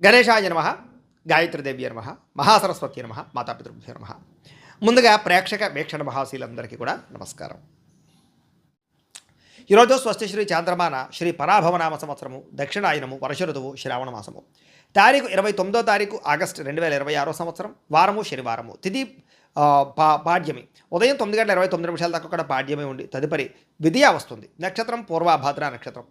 గణేశాయ నమః, గాయత్రీదేవ్య నమః, మహాసరస్వతి నమః, మాతాపితృభ్యో నమః. ముందుగా ప్రేక్షక వీక్షణ మహాశీలందరికీ కూడా నమస్కారం. ఈరోజు స్వస్తి శ్రీ చాంద్రమాన శ్రీ పరాభవనామ సంవత్సరము దక్షిణాయనము వర్ష ఋతువు శ్రావణ మాసము తారీఖు 29వ తారీఖు ఆగస్టు 2026 సంవత్సరం వారము శనివారము తిథి పాడ్యమి ఉదయం 9:29 దాకా కూడా పాడ్యమి ఉండి తదుపరి విధియా వస్తుంది. నక్షత్రం పూర్వభాద్ర నక్షత్రం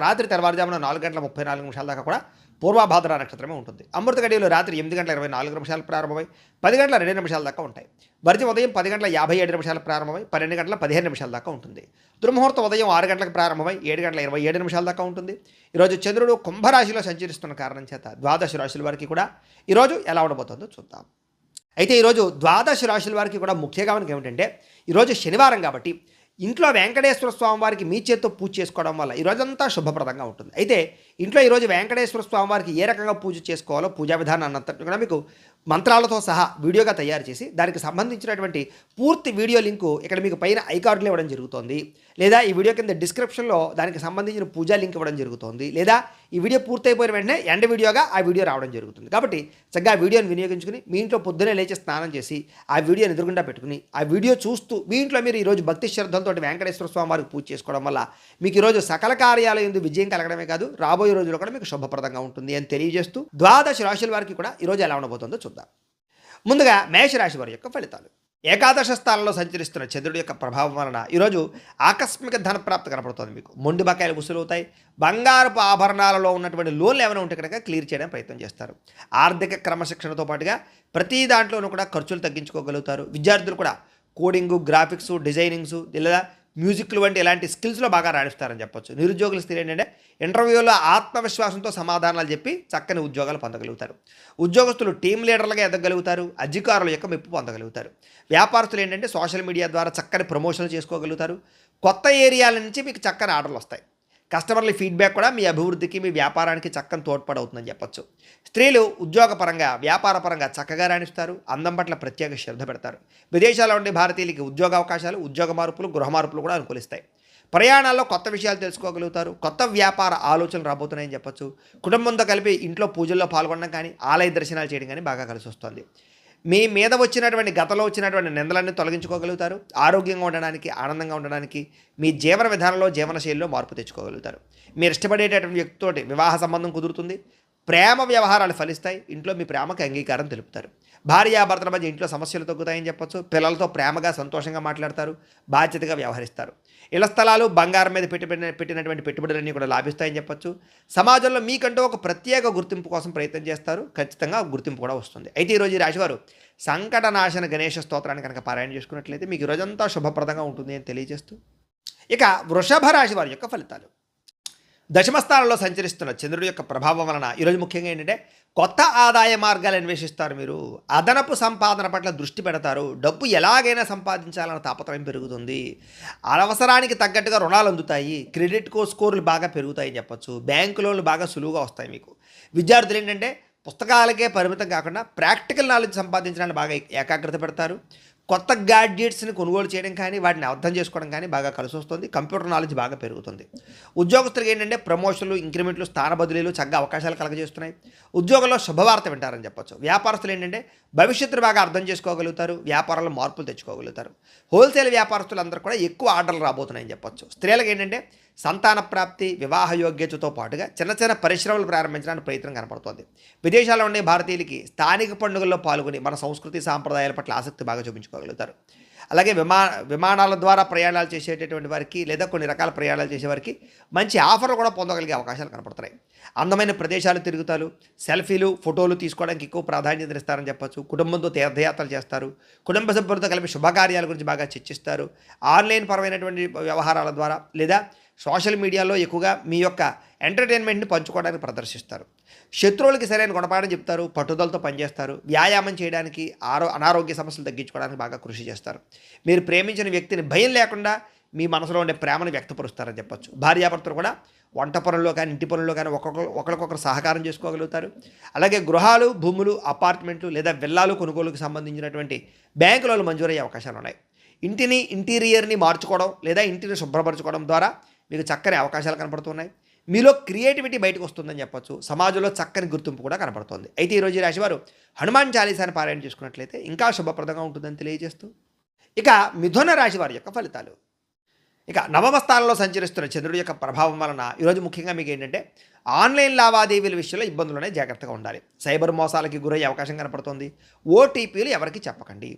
రాత్రి తెల్లవారుజామున 4:34 దాకా కూడా పూర్వభాద్ర నక్షత్రమే ఉంటుంది. అమృత గడియలు రాత్రి 8:24 ప్రారంభమై 10:02 దాకా ఉంటాయి. వర్జం ఉదయం 10:57 ప్రారంభమై 12:15 దాకా ఉంటుంది. దుర్ముహూర్తం ఉదయం 6 గంటలకు ప్రారంభమై 7:27 దాకా ఉంటుంది. ఈరోజు చంద్రుడు కుంభరాశిలో సంచరిస్తున్న కారణం చేత ద్వాదశ రాశుల వారికి కూడా ఈరోజు ఎలా ఉండబోతుందో చూద్దాం. అయితే ఈరోజు ద్వాదశ రాశుల వారికి కూడా ముఖ్యంగా మనకి ఏమిటంటే ఈరోజు శనివారం కాబట్టి ఇంట్లో వెంకటేశ్వర స్వామి వారికి మీ చేత్తో పూజ చేసుకోవడం వల్ల ఈరోజంతా శుభప్రదంగా ఉంటుంది. అయితే ఇంట్లో ఈరోజు వెంకటేశ్వర స్వామి వారికి ఏ రకంగా పూజ చేసుకోవాలో పూజా విధానాన్ని అంతటి కూడా మీకు మంత్రాలతో సహా వీడియోగా తయారు చేసి దానికి సంబంధించినటువంటి పూర్తి వీడియో లింకు ఇక్కడ మీకు పైన ఐకార్డులు ఇవ్వడం జరుగుతోంది, లేదా ఈ వీడియో కింద డిస్క్రిప్షన్లో దానికి సంబంధించిన పూజా లింక్ ఇవ్వడం జరుగుతోంది, లేదా ఈ వీడియో పూర్తయిపోయిన వెంటనే ఎండ్ వీడియోగా ఆ వీడియో రావడం జరుగుతుంది. కాబట్టి చక్కగా ఆ వీడియోని వినియోగించుకుని మీ ఇంట్లో పొద్దునే లేచి స్నానం చేసి ఆ వీడియోని ఎదురుగుండా పెట్టుకుని ఆ వీడియో చూస్తూ మీ ఇంట్లో మీరు ఈరోజు భక్తి శ్రద్ధలతో వెంకటేశ్వర స్వామి వారికి పూజ చేసుకోవడం వల్ల మీకు ఈరోజు సకల కార్యాలయం ఎందు విజయం కలగడమే కాదు రాబోయే రోజుల్లో కూడా మీకు శుభప్రదంగా ఉంటుంది అని తెలియజేస్తూ ద్వాదశ రాశుల వారికి కూడా ఈరోజు ఎలా ఉండబోతుందో చూద్దాం. ముందుగా మేషరాశి వారి యొక్క ఫలితాలు. ఏకాదశ స్థానంలో సంచరిస్తున్న చంద్రుడి యొక్క ప్రభావం వలన ఈరోజు ఆకస్మిక ధనప్రాప్తి కనపడుతుంది. మీకు మొండి బకాయిలు వసూలవుతాయి. బంగారపు ఆభరణాలలో ఉన్నటువంటి లోన్లు ఏమైనా ఉంటే కనుక క్లియర్ చేయడానికి ప్రయత్నం చేస్తారు. ఆర్థిక క్రమశిక్షణతో పాటుగా ప్రతి దాంట్లోనూ కూడా ఖర్చులు తగ్గించుకోగలుగుతారు. విద్యార్థులు కూడా కోడింగు, గ్రాఫిక్స్, డిజైనింగ్స్ లేదా మ్యూజిక్లు వంటి ఇలాంటి స్కిల్స్లో బాగా రాణిస్తారని చెప్పొచ్చు. నిరుద్యోగుల స్థితి ఏంటంటే ఇంటర్వ్యూలో ఆత్మవిశ్వాసంతో సమాధానాలు చెప్పి చక్కని ఉద్యోగాలు పొందగలుగుతారు. ఉద్యోగస్తులు టీం లీడర్లుగా ఎదగలుగుతారు. అధికారుల యొక్క మెప్పు పొందగలుగుతారు. వ్యాపారస్తులు ఏంటంటే సోషల్ మీడియా ద్వారా చక్కని ప్రమోషన్లు చేసుకోగలుగుతారు. కొత్త ఏరియాల నుంచి మీకు చక్కని ఆర్డర్లు వస్తాయి. కస్టమర్ల ఫీడ్బ్యాక్ కూడా మీ అభివృద్ధికి మీ వ్యాపారానికి చక్కని తోడ్పడవుతుందని చెప్పొచ్చు. స్త్రీలు ఉద్యోగపరంగా వ్యాపారపరంగా చక్కగా రాణిస్తారు. అందం పట్ల ప్రత్యేక శ్రద్ధ పెడతారు. విదేశాల్లో ఉండే భారతీయులకి ఉద్యోగ అవకాశాలు, ఉద్యోగ మార్పులు, గృహ మార్పులు కూడా అనుకూలిస్తాయి. ప్రయాణాల్లో కొత్త విషయాలు తెలుసుకోగలుగుతారు. కొత్త వ్యాపార ఆలోచనలు రాబోతున్నాయని చెప్పొచ్చు. కుటుంబంతో కలిపి ఇంట్లో పూజల్లో పాల్గొనడం కానీ ఆలయ దర్శనాలు చేయడం కానీ బాగా కలిసి వస్తుంది. మీ మీద వచ్చినటువంటి గతంలో వచ్చినటువంటి నిందలన్నీ తొలగించుకోగలుగుతారు. ఆరోగ్యంగా ఉండడానికి, ఆనందంగా ఉండడానికి మీ జీవన విధానంలో, జీవనశైలిలో మార్పు తెచ్చుకోగలుగుతారు. మీరు ఇష్టపడేటటువంటి వ్యక్తితోటి వివాహ సంబంధం కుదురుతుంది. ప్రేమ వ్యవహారాలు ఫలిస్తాయి. ఇంట్లో మీ ప్రేమకు అంగీకారం తెలుపుతారు. భార్యాభర్తల మధ్య ఇంట్లో సమస్యలు తగ్గుతాయని చెప్పొచ్చు. పిల్లలతో ప్రేమగా, సంతోషంగా మాట్లాడతారు. బాధ్యతగా వ్యవహరిస్తారు. ఇళ్ల స్థలాలు, బంగారం మీద పెట్టినటువంటి పెట్టుబడులన్నీ కూడా లాభిస్తాయని చెప్పొచ్చు. సమాజంలో మీకంటూ ఒక ప్రత్యేక గుర్తింపు కోసం ప్రయత్నం చేస్తారు. ఖచ్చితంగా గుర్తింపు కూడా వస్తుంది. అయితే ఈరోజు ఈ రాశివారు సంకటనాశన గణేష స్తోత్రాన్ని కనుక పారాయణ చేసుకున్నట్లయితే మీకు రోజంతా శుభప్రదంగా ఉంటుంది అని తెలియజేస్తూ ఇక వృషభ రాశి వారి యొక్క ఫలితాలు. దశమస్థానంలో సంచరిస్తున్న చంద్రుడి యొక్క ప్రభావం వలన ఈరోజు ముఖ్యంగా ఏంటంటే కొత్త ఆదాయ మార్గాలు అన్వేషిస్తారు. మీరు అదనపు సంపాదన పట్ల దృష్టి పెడతారు. డబ్బు ఎలాగైనా సంపాదించాలన్న తాపత్రయం పెరుగుతుంది. అవసరానికి తగ్గట్టుగా రుణాలు అందుతాయి. క్రెడిట్ స్కోర్లు బాగా పెరుగుతాయని చెప్పొచ్చు. బ్యాంకు లోన్లు బాగా సులువుగా వస్తాయి. మీకు విద్యార్థులు ఏంటంటే పుస్తకాలకే పరిమితం కాకుండా ప్రాక్టికల్ నాలెడ్జ్ సంపాదించడానికి బాగా ఏకాగ్రత పెడతారు. కొత్త గ్యాడ్జెట్స్ని కొనుగోలు చేయడం కానీ వాటిని అర్థం చేసుకోవడం కానీ బాగా కలిసి వస్తుంది. కంప్యూటర్ నాలెడ్జ్ బాగా పెరుగుతుంది. ఉద్యోగస్తులకు ఏంటంటే ప్రమోషన్లు, ఇంక్రిమెంట్లు, స్థాన బదిలీలు చక్కగా అవకాశాలు కలగజేస్తున్నాయి. ఉద్యోగంలో శుభవార్త వింటారని చెప్పొచ్చు. వ్యాపారస్తులు ఏంటంటే భవిష్యత్తును బాగా అర్థం చేసుకోగలుగుతారు. వ్యాపారంలో మార్పులు తెచ్చుకోగలుగుతారు. హోల్సేల్ వ్యాపారస్తులు అందరూ కూడా ఎక్కువ ఆర్డర్లు రాబోతున్నాయని చెప్పొచ్చు. స్త్రీలకు ఏంటంటే సంతాన ప్రాప్తి, వివాహ యోగ్యతతో పాటుగా చిన్న చిన్న పరిశ్రమలు ప్రారంభించడానికి ప్రయత్నం కనపడుతోంది. విదేశాల్లో ఉండే భారతీయులకి స్థానిక పండుగల్లో పాల్గొని మన సంస్కృతి సాంప్రదాయాల పట్ల ఆసక్తి బాగా చూపించుకోగలుగుతారు. అలాగే విమానాల ద్వారా ప్రయాణాలు చేసేటటువంటి వారికి లేదా కొన్ని రకాల ప్రయాణాలు చేసేవారికి మంచి ఆఫర్లు కూడా పొందగలిగే అవకాశాలు కనపడుతున్నాయి. అందమైన ప్రదేశాలు తిరుగుతారు. సెల్ఫీలు, ఫోటోలు తీసుకోవడానికి ఎక్కువ ప్రాధాన్యత ఇస్తారని చెప్పొచ్చు. కుటుంబంతో తీర్థయాత్రలు చేస్తారు. కుటుంబ సభ్యులతో కలిపి శుభకార్యాల గురించి బాగా చర్చిస్తారు. ఆన్లైన్ పరమైనటువంటి వ్యవహారాల ద్వారా లేదా సోషల్ మీడియాలో ఎక్కువగా మీ యొక్క ఎంటర్టైన్మెంట్ని పంచుకోవడానికి ప్రదర్శిస్తారు. శత్రువులకి సరైన గుణపాఠం చెప్తారు. పట్టుదలతో పనిచేస్తారు. వ్యాయామం చేయడానికి, అనారోగ్య సమస్యలు తగ్గించుకోవడానికి బాగా కృషి చేస్తారు. మీరు ప్రేమించిన వ్యక్తిని భయం లేకుండా మీ మనసులో ఉండే ప్రేమను వ్యక్తపరుస్తారని చెప్పొచ్చు. భార్యాభర్తలు కూడా వంట పనుల్లో కానీ, ఇంటి పనుల్లో కానీ ఒకరికొకరు సహకారం చేసుకోగలుగుతారు. అలాగే గృహాలు, భూములు, అపార్ట్మెంట్లు లేదా విల్లాలు కొనుగోలుకు సంబంధించినటువంటి బ్యాంకులలో మంజూరయ్యే అవకాశాలు ఉన్నాయి. ఇంటిని, ఇంటీరియర్ని మార్చుకోవడం లేదా ఇంటిని శుభ్రపరచుకోవడం ద్వారా మీకు చక్కని అవకాశాలు కనపడుతున్నాయి. మీలో క్రియేటివిటీ బయటకు వస్తుందని చెప్పొచ్చు. సమాజంలో చక్కని గుర్తింపు కూడా కనపడుతోంది. అయితే ఈరోజు ఈ రాశివారు హనుమాన్ చాలీసాని పారాయణ చేసుకున్నట్లయితే ఇంకా శుభప్రదంగా ఉంటుందని తెలియజేస్తూ, ఇక మిథున రాశి వారి యొక్క ఫలితాలు. ఇక నవమ స్థానంలో సంచరిస్తున్న చంద్రుడి యొక్క ప్రభావం వలన ఈరోజు ముఖ్యంగా మీకు ఏంటంటే ఆన్లైన్ లావాదేవీల విషయంలో ఇబ్బందులనే జాగ్రత్తగా ఉండాలి. సైబర్ మోసాలకి గురయ్యే అవకాశం కనపడుతుంది. ఓటీపీలు ఎవరికి చెప్పకండి.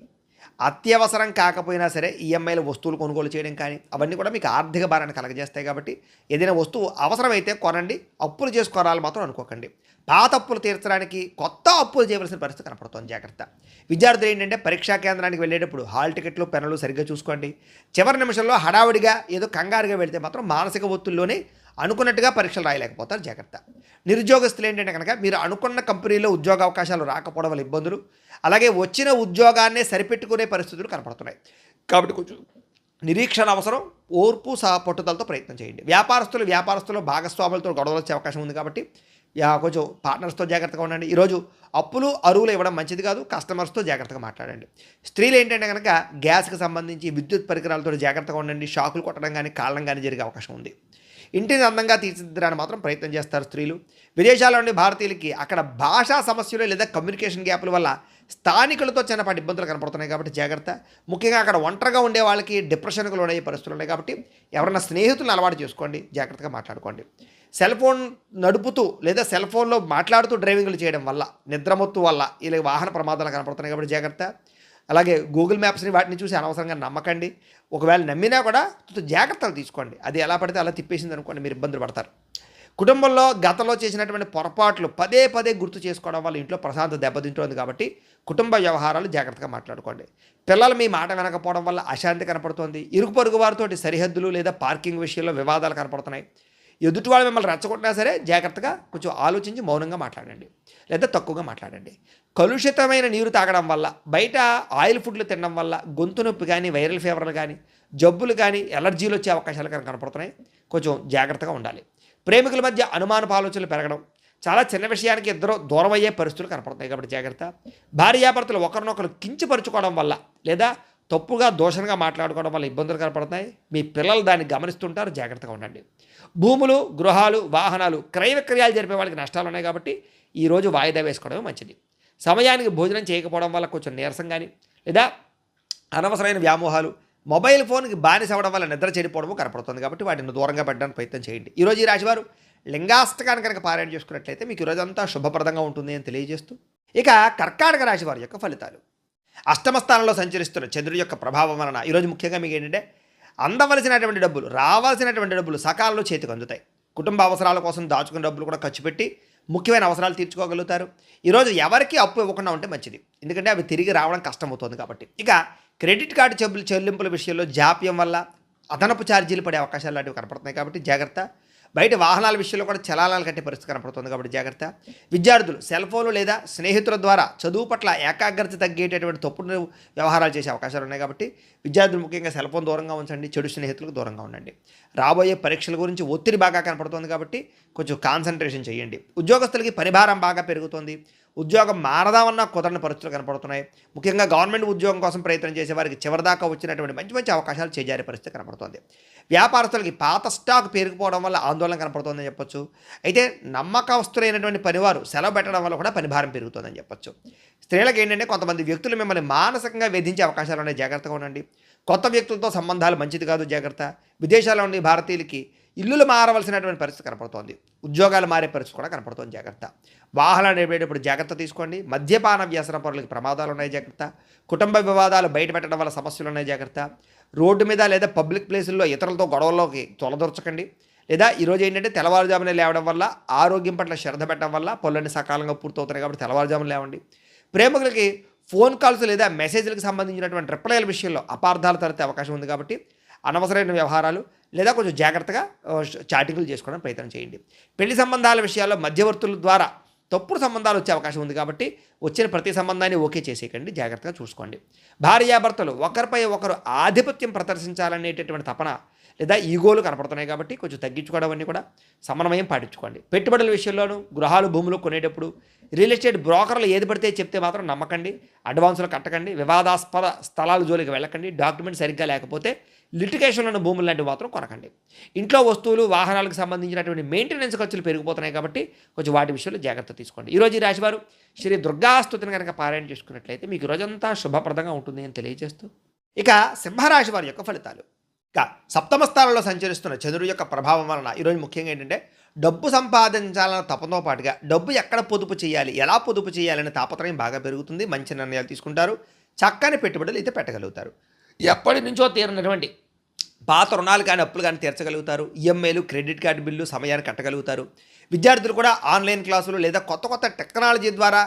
అత్యవసరం కాకపోయినా సరే ఈఎంఐలో వస్తువులు కొనుగోలు చేయడం కానీ అవన్నీ కూడా మీకు ఆర్థిక భారాన్ని కలగజేస్తాయి. కాబట్టి ఏదైనా వస్తువు అవసరమైతే కొనండి, అప్పులు చేసుకోవాలి మాత్రం అనుకోకండి. పాత అప్పులు తీర్చడానికి కొత్త అప్పులు చేయవలసిన పరిస్థితి కనపడుతుంది. జాగ్రత్త. విద్యార్థులు ఏంటంటే పరీక్షా కేంద్రానికి వెళ్ళేటప్పుడు హాల్ టికెట్లు పెన్నులు సరిగ్గా చూసుకోండి. చివరి నిమిషంలో హడావుడిగా ఏదో కంగారుగా వెళితే మాత్రం మానసిక ఒత్తిడిలోనే అనుకున్నట్టుగా పరీక్షలు రాయలేకపోతారు. జాగ్రత్త. నిరుద్యోగస్తులు ఏంటంటే కనుక మీరు అనుకున్న కంపెనీలో ఉద్యోగ అవకాశాలు రాకపోవడం వల్ల ఇబ్బందులు, అలాగే వచ్చిన ఉద్యోగాన్నే సరిపెట్టుకునే పరిస్థితులు కనపడుతున్నాయి. కాబట్టి కొంచెం నిరీక్షణ అవసరం, ఓర్పు పట్టుదలతో ప్రయత్నం చేయండి. వ్యాపారస్తులు భాగస్వాములతో గొడవలు వచ్చే అవకాశం ఉంది. కాబట్టి కొంచెం పార్ట్నర్స్తో జాగ్రత్తగా ఉండండి. ఈరోజు అప్పులు అరువులు ఇవ్వడం మంచిది కాదు. కస్టమర్స్తో జాగ్రత్తగా మాట్లాడండి. స్త్రీలు ఏంటంటే కనుక గ్యాస్కి సంబంధించి విద్యుత్ పరికరాలతో జాగ్రత్తగా ఉండండి. షాకులు కొట్టడం కానీ కాళ్ళం కానీ జరిగే అవకాశం ఉంది. ఇంటిని అందంగా తీర్చిదిద్దడానికి మాత్రం ప్రయత్నం చేస్తారు స్త్రీలు. విదేశాల్లో ఉండే భారతీయులకి అక్కడ భాషా సమస్యలు లేదా కమ్యూనికేషన్ గ్యాప్ల వల్ల స్థానికులతో చిన్నపాటి ఇబ్బందులు కనపడుతున్నాయి. కాబట్టి జాగ్రత్త. ముఖ్యంగా అక్కడ ఒంటరిగా ఉండే వాళ్ళకి డిప్రెషన్కు లోనయ్యే పరిస్థితులు ఉన్నాయి. కాబట్టి ఎవరైనా స్నేహితులను అలవాటు చేసుకోండి, జాగ్రత్తగా మాట్లాడుకోండి. సెల్ ఫోన్ నడుపుతూ లేదా సెల్ ఫోన్లో మాట్లాడుతూ డ్రైవింగ్లు చేయడం వల్ల, నిద్రమత్తు వల్ల ఇలా వాహన ప్రమాదాలు కనపడుతున్నాయి. కాబట్టి జాగ్రత్త. అలాగే గూగుల్ మ్యాప్స్ని వాటిని చూసి అనవసరంగా నమ్మకండి. ఒకవేళ నమ్మినా కూడా జాగ్రత్తలు తీసుకోండి. అది ఎలా పడితే అలా తిప్పేసింది అనుకోండి, మీరు ఇబ్బందులు పడతారు. కుటుంబంలో గతంలో చేసినటువంటి పొరపాట్లు పదే పదే గుర్తు చేసుకోవడం వల్ల ఇంట్లో ప్రశాంతత దెబ్బతింటుంది. కాబట్టి కుటుంబ వ్యవహారాలు జాగ్రత్తగా మాట్లాడుకోండి. పిల్లలు మీ మాట వినకపోవడం వల్ల అశాంతి కనపడుతోంది. ఇరుగు పొరుగు వారితోటి సరిహద్దులు లేదా పార్కింగ్ విషయంలో వివాదాలు కనపడుతున్నాయి. ఎదుటి వాళ్ళు మిమ్మల్ని రెచ్చగొట్టినా సరే జాగ్రత్తగా కొంచెం ఆలోచించి మౌనంగా మాట్లాడండి, లేదా తక్కువగా మాట్లాడండి. కలుషితమైన నీరు తాగడం వల్ల, బయట ఆయిల్ ఫుడ్లు తినడం వల్ల గొంతు నొప్పి కానీ, వైరల్ ఫీవర్లు కానీ, జబ్బులు కానీ, ఎలర్జీలు వచ్చే అవకాశాలు కానీ కనపడుతున్నాయి. కొంచెం జాగ్రత్తగా ఉండాలి. ప్రేమికుల మధ్య అనుమానపు ఆలోచనలు పెరగడం, చాలా చిన్న విషయానికి ఇద్దరు దూరం అయ్యే పరిస్థితులు కనపడుతున్నాయి. కాబట్టి జాగ్రత్త. భార్యాభర్తలు ఒకరినొకరు కించపరుచుకోవడం వల్ల లేదా తప్పుగా దోషంగా మాట్లాడుకోవడం వల్ల ఇబ్బందులు కనపడుతున్నాయి. మీ పిల్లలు దాన్ని గమనిస్తుంటారు. జాగ్రత్తగా ఉండండి. భూములు, గృహాలు, వాహనాలు క్రయ విక్రయాలు జరిపే వాళ్ళకి నష్టాలు ఉన్నాయి. కాబట్టి ఈరోజు వాయిదా వేసుకోవడమే మంచిది. సమయానికి భోజనం చేయకపోవడం వల్ల కొంచెం నీరసం కానీ లేదా అనవసరమైన వ్యామోహాలు, మొబైల్ ఫోన్కి బానిస అవ్వడం వల్ల నిద్ర చెడిపోవడము కనపడుతుంది. కాబట్టి వాటిని దూరంగా పెట్టడానికి ప్రయత్నం చేయండి. ఈరోజు ఈ రాశివారు లింగాష్టకాన్ని కనుక పారాయణ చేసుకున్నట్లయితే మీకు ఈరోజంతా శుభప్రదంగా ఉంటుంది అని తెలియజేస్తూ, ఇక కర్కాటక రాశి వారి యొక్క ఫలితాలు. అష్టమ స్థానంలో సంచరిస్తున్న చంద్రుడి యొక్క ప్రభావం వలన ఈరోజు ముఖ్యంగా మీకు ఏంటంటే అందవలసినటువంటి డబ్బులు, రావాల్సినటువంటి డబ్బులు సకాలంలో చేతికి అందుతాయి. కుటుంబ అవసరాల కోసం దాచుకున్న డబ్బులు కూడా ఖర్చు పెట్టి ముఖ్యమైన అవసరాలు తీర్చుకోగలుగుతారు. ఈరోజు ఎవరికి అప్పు ఇవ్వకుండా ఉంటే మంచిది, ఎందుకంటే అవి తిరిగి రావడం కష్టమవుతుంది. కాబట్టి ఇక క్రెడిట్ కార్డు చెల్లింపుల విషయంలో జాప్యం వల్ల అదనపు ఛార్జీలు పడే అవకాశాలు లాంటివి కనపడుతున్నాయి. కాబట్టి జాగ్రత్త. బయట వాహనాల విషయంలో కూడా చలానాలు కట్టే పరిస్థితి కనపడుతుంది. కాబట్టి జాగ్రత్త. విద్యార్థులు సెల్ ఫోన్లు లేదా స్నేహితుల ద్వారా చదువు పట్ల ఏకాగ్రత తగ్గేటటువంటి తప్పుడు వ్యవహారాలు చేసే అవకాశాలు ఉన్నాయి. కాబట్టి విద్యార్థులు ముఖ్యంగా సెల్ ఫోన్ దూరంగా ఉంచండి, చెడు స్నేహితులకు దూరంగా ఉండండి. రాబోయే పరీక్షల గురించి ఒత్తిడి బాగా కనపడుతుంది. కాబట్టి కొంచెం కాన్సన్ట్రేషన్ చేయండి. ఉద్యోగస్తులకి పరిభారం బాగా పెరుగుతుంది. ఉద్యోగం మారదామన్నా కుదరని పరిస్థితులు కనపడుతున్నాయి. ముఖ్యంగా గవర్నమెంట్ ఉద్యోగం కోసం ప్రయత్నం చేసే వారికి చివరిదాకా వచ్చినటువంటి మంచి మంచి అవకాశాలు చేజారే పరిస్థితి కనపడుతుంది. వ్యాపారస్తులకి పాత స్టాక్ పేరుకుపోవడం వల్ల ఆందోళన కనపడుతుందని చెప్పొచ్చు. అయితే నమ్మకస్తులైనటువంటి పనివారు సెలవు పెట్టడం వల్ల కూడా పనిభారం పెరుగుతుందని చెప్పొచ్చు. స్త్రీలకు ఏంటంటే కొంతమంది వ్యక్తులు మిమ్మల్ని మానసికంగా వేధించే అవకాశాలు ఉన్నాయి. జాగ్రత్తగా ఉండండి. కొత్త వ్యక్తులతో సంబంధాలు మంచిది కాదు. జాగ్రత్త. విదేశాల్లో ఉండే భారతీయులకి ఇల్లులు మారవలసినటువంటి పరిస్థితి కనపడుతోంది. ఉద్యోగాలు మారే పరిస్థితి కూడా కనపడుతోంది. జాగ్రత్త. వాహనాలు నడిపేటప్పుడు జాగ్రత్త తీసుకోండి. మద్యపాన వ్యసన పరులకి ప్రమాదాలు ఉన్నాయి. జాగ్రత్త. కుటుంబ వివాదాలు బయట పెట్టడం వల్ల సమస్యలు ఉన్నాయి. జాగ్రత్త. రోడ్డు మీద లేదా పబ్లిక్ ప్లేసుల్లో ఇతరులతో గొడవల్లోకి తొలదొరచకండి. లేదా ఈరోజు ఏంటంటే తెల్లవారుజామునే లేవడం వల్ల, ఆరోగ్యం పట్ల శ్రద్ధ పెట్టడం వల్ల పనులన్నీ సకాలంగా పూర్తవుతున్నాయి. కాబట్టి తెల్లవారుజామున లేవండి. ప్రేమికులకి ఫోన్ కాల్స్ లేదా మెసేజ్లకు సంబంధించినటువంటి రిప్లైల విషయంలో అపార్థాలు తలెత్తే అవకాశం ఉంది. కాబట్టి అనవసరమైన వ్యవహారాలు లేదా కొంచెం జాగ్రత్తగా చాటింగ్లు చేసుకోవడానికి ప్రయత్నం చేయండి. పెళ్లి సంబంధాల విషయాల్లో మధ్యవర్తుల ద్వారా తప్పుడు సంబంధాలు వచ్చే అవకాశం ఉంది. కాబట్టి వచ్చిన ప్రతి సంబంధాన్ని ఓకే చేసేయకండి. జాగ్రత్తగా చూసుకోండి. భార్యాభర్తలు ఒకరిపై ఒకరు ఆధిపత్యం ప్రదర్శించాలనేటటువంటి తపన లేదా ఈగోలు కనపడుతున్నాయి కాబట్టి కొంచెం తగ్గించుకోవడం అన్నీ కూడా సమన్వయం పాటించుకోండి. పెట్టుబడుల విషయంలోనూ గృహాలు భూములు కొనేటప్పుడు రియల్ ఎస్టేట్ బ్రోకర్లు ఏది పడితే చెప్తే మాత్రం నమ్మకండి. అడ్వాన్సులు కట్టకండి. వివాదాస్పద స్థలాల జోలికి వెళ్ళకండి. డాక్యుమెంట్ సరిగ్గా లేకపోతే లిటిగేషన్లోని భూములు లాంటివి మాత్రం కొనకండి. ఇంట్లో వస్తువులు వాహనాలకు సంబంధించినటువంటి మెయింటెనెన్స్ ఖర్చులు పెరిగిపోతున్నాయి కాబట్టి కొంచెం వాటి విషయంలో జాగ్రత్త తీసుకోండి. ఈరోజు ఈ రాశివారు శ్రీ దుర్గాస్తుతిని కనుక పారాయణ చేసుకున్నట్లయితే మీకు రోజంతా శుభప్రదంగా ఉంటుంది అని తెలియజేస్తూ, ఇక సింహరాశి వారి యొక్క ఫలితాలు. ఇక సప్తమ స్థానంలో సంచరిస్తున్న చంద్రుడి యొక్క ప్రభావం వలన ఈరోజు ముఖ్యంగా ఏంటంటే డబ్బు సంపాదించాలన్న తపంతో పాటుగా డబ్బు ఎక్కడ పొదుపు చేయాలి, ఎలా పొదుపు చేయాలనే తాపత్రయం బాగా పెరుగుతుంది. మంచి నిర్ణయాలు తీసుకుంటారు. చక్కని పెట్టుబడులు అయితే పెట్టగలుగుతారు. ఎప్పటి నుంచో తీరినటువంటి పాత రుణాలు కానీ అప్పులు కానీ తీర్చగలుగుతారు. ఈఎంఐలు, క్రెడిట్ కార్డు బిల్లు సమయాన్ని కట్టగలుగుతారు. విద్యార్థులు కూడా ఆన్లైన్ క్లాసులు లేదా కొత్త కొత్త టెక్నాలజీ ద్వారా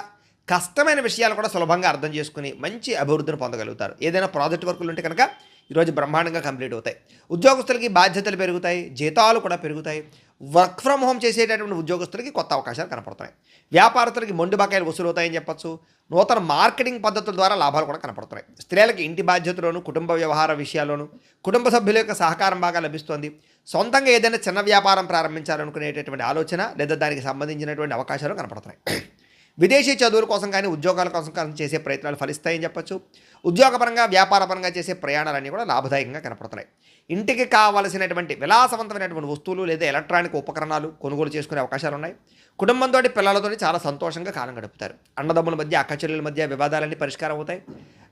కష్టమైన విషయాలు కూడా సులభంగా అర్థం చేసుకుని మంచి అభివృద్ధిని పొందగలుగుతారు. ఏదైనా ప్రాజెక్ట్ వర్కులు ఉంటే కనుక ఈరోజు బ్రహ్మాండంగా కంప్లీట్ అవుతాయి. ఉద్యోగస్తులకి బాధ్యతలు పెరుగుతాయి. జీతాలు కూడా పెరుగుతాయి. వర్క్ ఫ్రమ్ హోమ్ చేసేటటువంటి ఉద్యోగస్తులకి కొత్త అవకాశాలు కనపడుతున్నాయి. వ్యాపారస్తులకి మొండి బకాయిలు వసూలు అవుతాయని చెప్పచ్చు. నూతన మార్కెటింగ్ పద్ధతుల ద్వారా లాభాలు కూడా కనపడుతున్నాయి. స్త్రీలకి ఇంటి బాధ్యతలోను కుటుంబ వ్యవహార విషయాల్లోనూ కుటుంబ సభ్యుల యొక్క సహకారం బాగా లభిస్తుంది. సొంతంగా ఏదైనా చిన్న వ్యాపారం ప్రారంభించాలనుకునేటటువంటి ఆలోచన లేదా దానికి సంబంధించినటువంటి అవకాశాలు కనపడుతున్నాయి. విదేశీ చదువుల కోసం కానీ ఉద్యోగాల కోసం కానీ చేసే ప్రయత్నాలు ఫలిస్తాయని చెప్పచ్చు. ఉద్యోగపరంగా వ్యాపారపరంగా చేసే ప్రయాణాలన్నీ కూడా లాభదాయకంగా కనపడుతున్నాయి. ఇంటికి కావలసినటువంటి విలాసవంతమైనటువంటి వస్తువులు లేదా ఎలక్ట్రానిక్ ఉపకరణాలు కొనుగోలు చేసుకునే అవకాశాలు ఉన్నాయి. కుటుంబంతో పిల్లలతో చాలా సంతోషంగా కాలం గడుపుతారు. అన్నదమ్ముల మధ్య అక్కచెల్లెల మధ్య వివాదాలన్నీ పరిష్కారం అవుతాయి.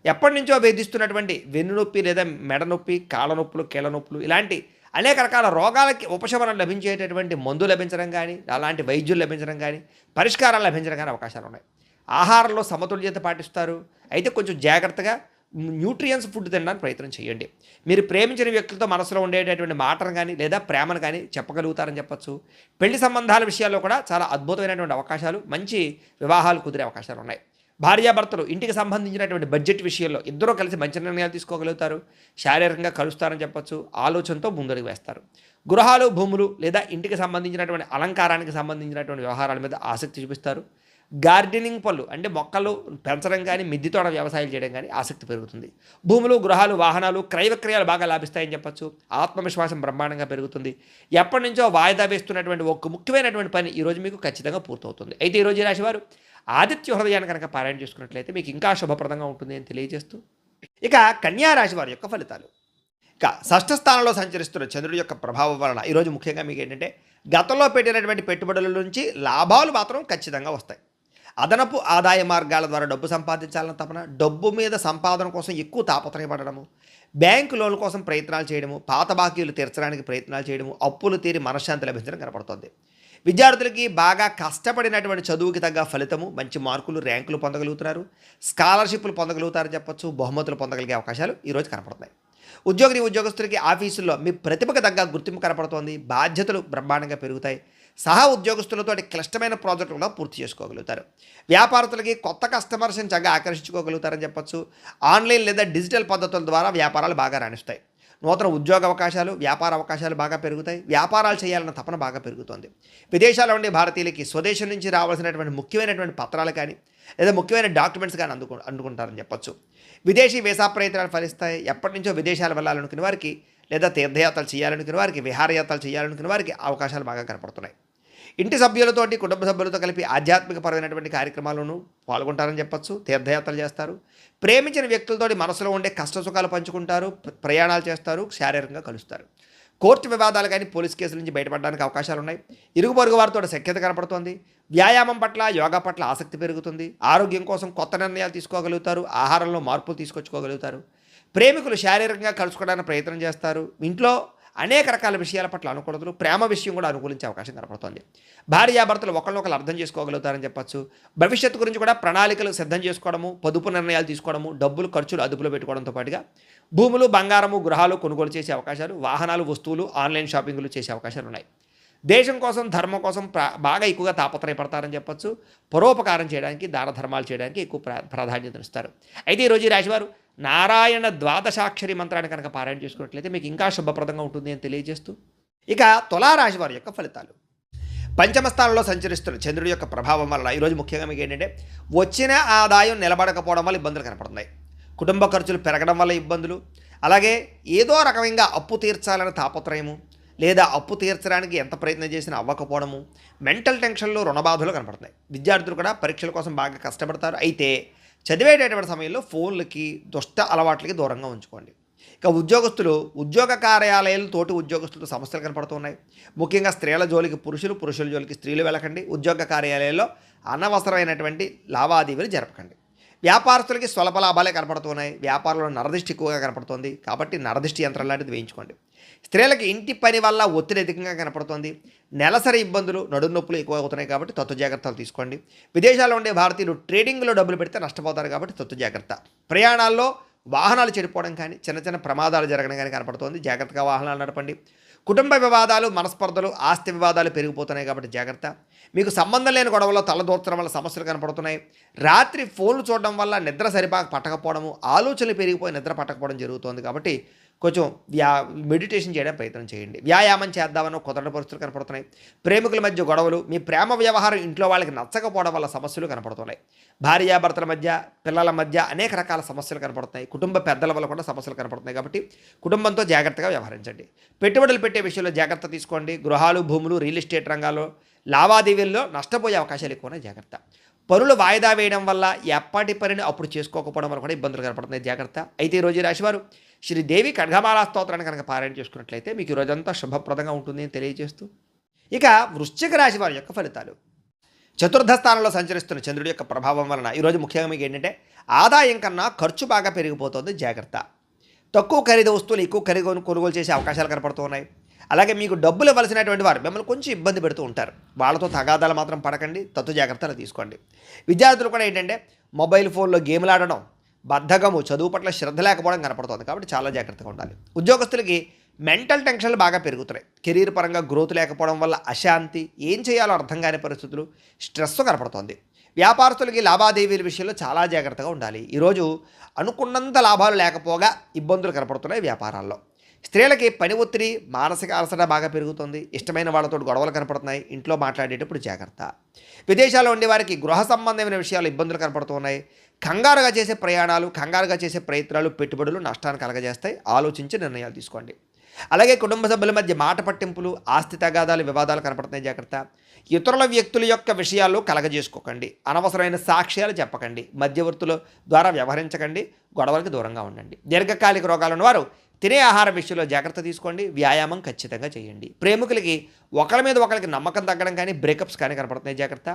ఎప్పటి నుంచో వేధిస్తున్నటువంటి వెన్నునొప్పి లేదా మెడ నొప్పి, కాళ్ళ నొప్పులు, కీళ్ళ నొప్పులు ఇలాంటి అనేక రకాల రోగాలకి ఉపశమనం లభించేటటువంటి మందు లభించడం కానీ, అలాంటి వైద్యులు లభించడం కానీ, పరిష్కారాలు లభించడం కానీ అవకాశాలు ఉన్నాయి. ఆహారంలో సమతుల్యత పాటిస్తారు. అయితే కొంచెం జాగ్రత్తగా న్యూట్రియన్స్ ఫుడ్ తినడానికి ప్రయత్నం చేయండి. మీరు ప్రేమించిన వ్యక్తులతో మనసులో ఉండేటటువంటి మాటను కానీ లేదా ప్రేమను కానీ చెప్పగలుగుతారని చెప్పచ్చు. పెళ్లి సంబంధాల విషయాల్లో కూడా చాలా అద్భుతమైనటువంటి అవకాశాలు, మంచి వివాహాలు కుదిరే అవకాశాలు ఉన్నాయి. భార్యాభర్తలు ఇంటికి సంబంధించినటువంటి బడ్జెట్ విషయంలో ఇద్దరూ కలిసి మంచి నిర్ణయాలు తీసుకోగలుగుతారు. శారీరకంగా కలుస్తారని చెప్పచ్చు. ఆలోచనతో ముందడుగు వేస్తారు. గృహాలు భూములు లేదా ఇంటికి సంబంధించినటువంటి అలంకారానికి సంబంధించినటువంటి వ్యవహారాల మీద ఆసక్తి చూపిస్తారు. గార్డెనింగ్ పనులు అంటే మొక్కలు పెంచడం కానీ, మిద్దె తోట వ్యవసాయం చేయడం కానీ ఆసక్తి పెరుగుతుంది. భూములు, గృహాలు, వాహనాలు, క్రయ విక్రయాలు బాగా లాభిస్తాయని చెప్పచ్చు. ఆత్మవిశ్వాసం బ్రహ్మాండంగా పెరుగుతుంది. ఎప్పటి నుంచో వాయిదా వేస్తున్నటువంటి ఒక ముఖ్యమైనటువంటి పని ఈరోజు మీకు ఖచ్చితంగా పూర్తవుతుంది. అయితే ఈరోజు ఈ రాశివారు ఆదిత్య హృదయాన్ని కనుక పారాయణ చేసుకున్నట్లయితే మీకు ఇంకా శుభప్రదంగా ఉంటుంది అని తెలియజేస్తూ, ఇక కన్యా రాశి వారి యొక్క ఫలితాలు. ఇక షష్ఠ స్థానంలో సంచరిస్తున్న చంద్రుడి యొక్క ప్రభావం వలన ఈరోజు ముఖ్యంగా మీకు ఏంటంటే గతంలో పెట్టినటువంటి పెట్టుబడుల నుంచి లాభాలు మాత్రం ఖచ్చితంగా వస్తాయి. అదనపు ఆదాయ మార్గాల ద్వారా డబ్బు సంపాదించాలన్న తపన, డబ్బు మీద సంపాదన కోసం ఎక్కువ తాపత్రయపడము, బ్యాంకు లోన్ల కోసం ప్రయత్నాలు చేయడము, పాత బాకీలు తీర్చడానికి ప్రయత్నాలు చేయడము, అప్పులు తీరి మనశ్శాంతి లభించడం కనపడుతుంది. విద్యార్థులకి బాగా కష్టపడినటువంటి చదువుకి తగ్గ ఫలితము, మంచి మార్కులు, ర్యాంకులు పొందగలుగుతున్నారు. స్కాలర్షిప్లు పొందగలుగుతారని చెప్పచ్చు. బహుమతులు పొందగలిగే అవకాశాలు ఈరోజు కనపడుతున్నాయి. ఉద్యోగస్తులకి ఆఫీసుల్లో మీ ప్రతిభకు తగ్గ గుర్తింపు కనపడుతోంది. బాధ్యతలు బ్రహ్మాండంగా పెరుగుతాయి. సహా ఉద్యోగస్తులతో క్లిష్టమైన ప్రాజెక్టులు కూడా పూర్తి చేసుకోగలుగుతారు. వ్యాపారస్తులకి కొత్త కస్టమర్స్ని చక్కగా ఆకర్షించుకోగలుగుతారని చెప్పచ్చు. ఆన్లైన్ లేదా డిజిటల్ పద్ధతుల ద్వారా వ్యాపారాలు బాగా రాణిస్తాయి. నూతన ఉద్యోగ అవకాశాలు, వ్యాపార అవకాశాలు బాగా పెరుగుతాయి. వ్యాపారాలు చేయాలన్న తపన బాగా పెరుగుతుంది. విదేశాల్లో ఉండే భారతీయులకి స్వదేశం నుంచి రావాల్సినటువంటి ముఖ్యమైనటువంటి పత్రాలు కానీ లేదా ముఖ్యమైన డాక్యుమెంట్స్ కానీ అందుకుంటారని చెప్పచ్చు. విదేశీ వీసా ప్రయత్నాలు ఫలిస్తాయి. ఎప్పటి నుంచో విదేశాలు వెళ్ళాలనుకునే వారికి లేదా తీర్థయాత్రలు చేయాలనుకునే వారికి, విహారయాత్రలు చేయాలనుకునే వారికి అవకాశాలు బాగా కనపడుతున్నాయి. ఇంటి సభ్యులతోటి, కుటుంబ సభ్యులతో కలిపి ఆధ్యాత్మికపరమైనటువంటి కార్యక్రమాలను పాల్గొంటారని చెప్పచ్చు. తీర్థయాత్రలు చేస్తారు. ప్రేమించిన వ్యక్తులతోటి మనసులో ఉండే కష్ట సుఖాలు పంచుకుంటారు. ప్రయాణాలు చేస్తారు. శారీరకంగా కలుస్తారు. కోర్టు వివాదాలు కానీ, పోలీస్ కేసుల నుంచి బయటపడడానికి అవకాశాలు ఉన్నాయి. ఇరుగు పొరుగు వారితో సఖ్యత కనపడుతోంది. వ్యాయామం పట్ల, యోగా పట్ల ఆసక్తి పెరుగుతుంది. ఆరోగ్యం కోసం కొత్త నిర్ణయాలు తీసుకోగలుగుతారు. ఆహారంలో మార్పులు తీసుకొచ్చుకోగలుగుతారు. ప్రేమికులు శారీరకంగా కలుసుకోవడానికి ప్రయత్నం చేస్తారు. ఇంట్లో అనేక రకాల విషయాల పట్ల అనుకూలతలు, ప్రేమ విషయం కూడా అనుకూలించే అవకాశం కనపడుతోంది. భార్యాభర్తలు ఒకరినొకరు అర్థం చేసుకోగలుగుతారని చెప్పచ్చు. భవిష్యత్తు గురించి కూడా ప్రణాళికలు సిద్ధం చేసుకోవడము, పొదుపు నిర్ణయాలు తీసుకోవడము, డబ్బులు ఖర్చులు అదుపులో పెట్టుకోవడంతో పాటుగా భూములు, బంగారము, గృహాలు కొనుగోలు చేసే అవకాశాలు, వాహనాలు, వస్తువులు, ఆన్లైన్ షాపింగ్లు చేసే అవకాశాలు ఉన్నాయి. దేశం కోసం, ధర్మం కోసం బాగా ఎక్కువగా తాపత్రయపడతారని చెప్పచ్చు. పరోపకారం చేయడానికి, దాన ధర్మాలు చేయడానికి ఎక్కువ ప్రాధాన్యతనిస్తారు. అయితే ఈరోజు ఈ రాశివారు నారాయణ ద్వాదశాక్షరి మంత్రాన్ని కనుక పారాయణ చేసుకున్నట్లయితే మీకు ఇంకా శుభప్రదంగా ఉంటుంది అని తెలియజేస్తూ, ఇక తులారాశి వారి యొక్క ఫలితాలు. పంచమ స్థానంలో సంచరిస్తున్న చంద్రుడి యొక్క ప్రభావం వల్ల ఈరోజు ముఖ్యంగా మీకు ఏంటంటే వచ్చిన ఆదాయం నిలబడకపోవడం వల్ల ఇబ్బందులు కనపడుతున్నాయి. కుటుంబ ఖర్చులు పెరగడం వల్ల ఇబ్బందులు, అలాగే ఏదో రకమైన అప్పు తీర్చాలనే తాపత్రయము, లేదా అప్పు తీర్చడానికి ఎంత ప్రయత్నం చేసినా అవ్వకపోవడము, మెంటల్ టెన్షన్లు, రుణబాధలు కనపడుతున్నాయి. విద్యార్థులు కూడా పరీక్షల కోసం బాగా కష్టపడతారు. అయితే చదివేటటువంటి సమయంలో ఫోన్లకి, దుష్ట అలవాట్లకి దూరంగా ఉంచుకోండి. ఇక ఉద్యోగస్తులు, ఉద్యోగ కార్యాలయాలు తోటి ఉద్యోగస్తులతో సమస్యలు కనపడుతున్నాయి. ముఖ్యంగా స్త్రీల జోలికి పురుషులు, పురుషుల జోలికి స్త్రీలు వెళ్ళకండి. ఉద్యోగ కార్యాలయాల్లో అనవసరమైనటువంటి లావాదేవీలు జరపకండి. వ్యాపారస్తులకి స్వల్ప లాభాలే కనపడుతున్నాయి. వ్యాపారంలో నరదిష్టి ఎక్కువగా కనపడుతుంది కాబట్టి నరదిష్టి యంత్రం లాంటిది వేయించుకోండి. స్త్రీలకి ఇంటి పని వల్ల ఒత్తిడి అధికంగా కనపడుతుంది. నెలసరి ఇబ్బందులు, నడుము నొప్పులు ఎక్కువ అవుతున్నాయి కాబట్టి తత్తు జాగ్రత్తలు తీసుకోండి. విదేశాల్లో ఉండే భారతీయులు ట్రేడింగ్లో డబ్బులు పెడితే నష్టపోతారు కాబట్టి తత్తు జాగ్రత్త. ప్రయాణాల్లో వాహనాలు చెడిపోవడం కానీ, చిన్న చిన్న ప్రమాదాలు జరగడం కానీ కనపడుతోంది. జాగ్రత్తగా వాహనాలు నడపండి. కుటుంబ వివాదాలు, మనస్పర్ధలు, ఆస్తి వివాదాలు పెరిగిపోతున్నాయి కాబట్టి జాగ్రత్త. మీకు సంబంధం లేని గొడవల్లో తలదూర్చడం వల్ల సమస్యలు కనపడుతున్నాయి. రాత్రి ఫోన్లు చూడడం వల్ల నిద్ర సరిపాక పట్టకపోవడము, ఆలోచనలు పెరిగిపోయి నిద్ర పట్టకపోవడం జరుగుతోంది కాబట్టి కొంచెం మెడిటేషన్ చేయడానికి ప్రయత్నం చేయండి. వ్యాయామం చేద్దామని కుదరని పరిస్థితులు కనపడుతున్నాయి. ప్రేమికుల మధ్య గొడవలు, మీ ప్రేమ వ్యవహారం ఇంట్లో వాళ్ళకి నచ్చకపోవడం వల్ల సమస్యలు కనపడుతున్నాయి. భార్యాభర్తల మధ్య, పిల్లల మధ్య అనేక రకాల సమస్యలు కనపడుతున్నాయి. కుటుంబ పెద్దల వల్ల కూడా సమస్యలు కనపడుతున్నాయి కాబట్టి కుటుంబంతో జాగ్రత్తగా వ్యవహరించండి. పెట్టుబడులు పెట్టే విషయంలో జాగ్రత్త తీసుకోండి. గృహాలు, భూములు, రియల్ ఎస్టేట్ రంగాల్లో లావాదేవీల్లో నష్టపోయే అవకాశాలు ఎక్కువనే జాగ్రత్త. పనులు వాయిదా వేయడం వల్ల ఎప్పటి పనిని అప్పుడు చేసుకోకపోవడం వల్ల కూడా ఇబ్బందులు కనపడుతున్నాయి. జాగ్రత్త. అయితే ఈరోజు రాశివారు శ్రీదేవి ఖడ్గమాలా స్తోత్రాన్ని కనుక పారాయణ చేసుకున్నట్లయితే మీకు ఈ రోజంతా శుభప్రదంగా ఉంటుంది అని తెలియజేస్తూ, ఇక వృశ్చిక రాశి వారి యొక్క ఫలితాలు. చతుర్థ స్థానంలో సంచరిస్తున్న చంద్రుడి యొక్క ప్రభావం వలన ఈరోజు ముఖ్యంగా మీకు ఏంటంటే ఆదాయం కన్నా ఖర్చు బాగా పెరిగిపోతుంది. జాగ్రత్త. తక్కువ ఖరీదు వస్తువులు ఎక్కువ ఖరీదు కొనుగోలు చేసే అవకాశాలు కనపడుతూ ఉన్నాయి. అలాగే మీకు డబ్బులు ఇవ్వాల్సినటువంటి వారు మిమ్మల్ని కొంచెం ఇబ్బంది పెడుతూ ఉంటారు. వాళ్ళతో తగాదాలు మాత్రం పడకండి. తత్తు జాగ్రత్తలు తీసుకోండి. విద్యార్థులు కూడా ఏంటంటే మొబైల్ ఫోన్లో గేమ్లు ఆడడం, బద్ధకము, చదువు పట్ల శ్రద్ధ లేకపోవడం కనపడుతుంది కాబట్టి చాలా జాగ్రత్తగా ఉండాలి. ఉద్యోగస్తులకి మెంటల్ టెన్షన్లు బాగా పెరుగుతున్నాయి. కెరీర్ పరంగా గ్రోత్ లేకపోవడం వల్ల అశాంతి, ఏం చేయాలో అర్థం కాని పరిస్థితులు, స్ట్రెస్ కనపడుతోంది. వ్యాపారస్తులకి లావాదేవీల విషయంలో చాలా జాగ్రత్తగా ఉండాలి. ఈరోజు అనుకున్నంత లాభాలు లేకపోగా ఇబ్బందులు కనపడుతున్నాయి వ్యాపారాల్లో. స్త్రీలకి పని ఒత్తిడి, మానసిక అలసట బాగా పెరుగుతుంది. ఇష్టమైన వాళ్ళతో గొడవలు కనపడుతున్నాయి. ఇంట్లో మాట్లాడేటప్పుడు జాగ్రత్త. విదేశాల్లో ఉండే వారికి గృహ సంబంధమైన విషయాలు ఇబ్బందులు కనపడుతున్నాయి. కంగారుగా చేసే ప్రయాణాలు, కంగారుగా చేసే ప్రయత్నాలు, పెట్టుబడులు నష్టాన్ని కలగజేస్తాయి. ఆలోచించి నిర్ణయాలు తీసుకోండి. అలాగే కుటుంబ సభ్యుల మధ్య మాట పట్టింపులు, ఆస్తి తగాదాలు, వివాదాలు కనపడుతున్నాయి. జాగ్రత్త. ఇతరుల వ్యక్తుల యొక్క విషయాల్లో కలగజేసుకోకండి. అనవసరమైన సాక్ష్యాలు చెప్పకండి. మధ్యవర్తుల ద్వారా వ్యవహరించకండి. గొడవలకు దూరంగా ఉండండి. దీర్ఘకాలిక రోగాలు ఉన్నవారు తినే ఆహార విషయంలో జాగ్రత్త తీసుకోండి. వ్యాయామం ఖచ్చితంగా చేయండి. ప్రేమికులకి ఒకరి మీద ఒకరికి నమ్మకం తగ్గడం కానీ, బ్రేకప్స్ కానీ కనపడుతున్నాయి. జాగ్రత్త.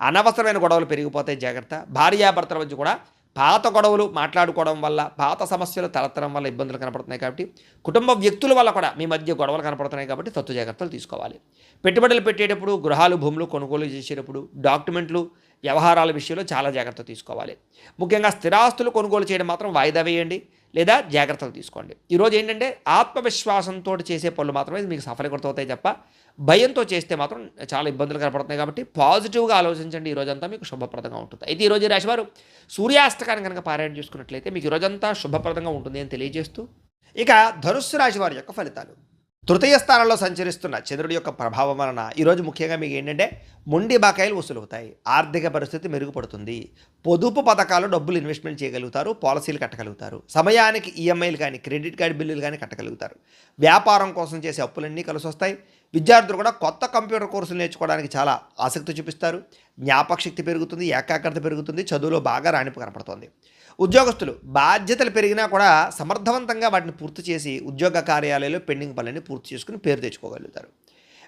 అనవసరమైన గొడవలు పెరిగిపోతాయి. జాగ్రత్త. భార్యాభర్తల మధ్య కూడా పాత గొడవలు మాట్లాడుకోవడం వల్ల, పాత సమస్యలు తలెత్తడం వల్ల ఇబ్బందులు కనపడుతున్నాయి కాబట్టి, కుటుంబ వ్యక్తుల వల్ల కూడా మీ మధ్య గొడవలు కనపడుతున్నాయి కాబట్టి తత్తు జాగ్రత్తలు తీసుకోవాలి. పెట్టుబడులు పెట్టేటప్పుడు, గృహాలు, భూములు కొనుగోలు చేసేటప్పుడు, డాక్యుమెంట్లు, వ్యవహారాల విషయంలో చాలా జాగ్రత్త తీసుకోవాలి. ముఖ్యంగా స్థిరాస్తులు కొనుగోలు చేయడం మాత్రం వాయిదా వేయండి లేదా జాగ్రత్తలు తీసుకోండి. ఈరోజు ఏంటంటే ఆత్మవిశ్వాసంతో చేసే పనులు మాత్రమే మీకు సఫలీకృతమవుతాయి తప్ప భయంతో చేస్తే మాత్రం చాలా ఇబ్బందులు కనపడుతున్నాయి కాబట్టి పాజిటివ్గా ఆలోచించండి. ఈ రోజంతా మీకు శుభప్రదంగా ఉంటుంది. అయితే ఈరోజు రాశివారు సూర్యాస్తకాన్ని కనుక పారాయణ చేసుకున్నట్లయితే మీకు ఈ రోజంతా శుభప్రదంగా ఉంటుంది అని తెలియజేస్తూ, ఇక ధనుస్సు రాశి వారి యొక్క ఫలితాలు. తృతీయ స్థానంలో సంచరిస్తున్న చంద్రుడి యొక్క ప్రభావం వలన ఈరోజు ముఖ్యంగా మీకు ఏంటంటే మొండి బాకాయలు వసూలవుతాయి. ఆర్థిక పరిస్థితి మెరుగుపడుతుంది. పొదుపు పథకాలు డబ్బులు ఇన్వెస్ట్మెంట్ చేయగలుగుతారు. పాలసీలు కట్టగలుగుతారు. సమయానికి ఈఎంఐలు కానీ, క్రెడిట్ కార్డు బిల్లులు కానీ కట్టగలుగుతారు. వ్యాపారం కోసం చేసే అప్పులన్నీ కలిసి వస్తాయి. విద్యార్థులు కూడా కొత్త కంప్యూటర్ కోర్సులు నేర్చుకోవడానికి చాలా ఆసక్తి చూపిస్తారు. జ్ఞాపకశక్తి పెరుగుతుంది. ఏకాగ్రత పెరుగుతుంది. చదువులో బాగా రాణింపు కనపడుతుంది. ఉద్యోగస్తులు బాధ్యతలు పెరిగినా కూడా సమర్థవంతంగా వాటిని పూర్తి చేసి ఉద్యోగ కార్యాలయాల్లో పెండింగ్ పనులన్నీ పూర్తి చేసుకుని పేరు తెచ్చుకోగలుగుతారు.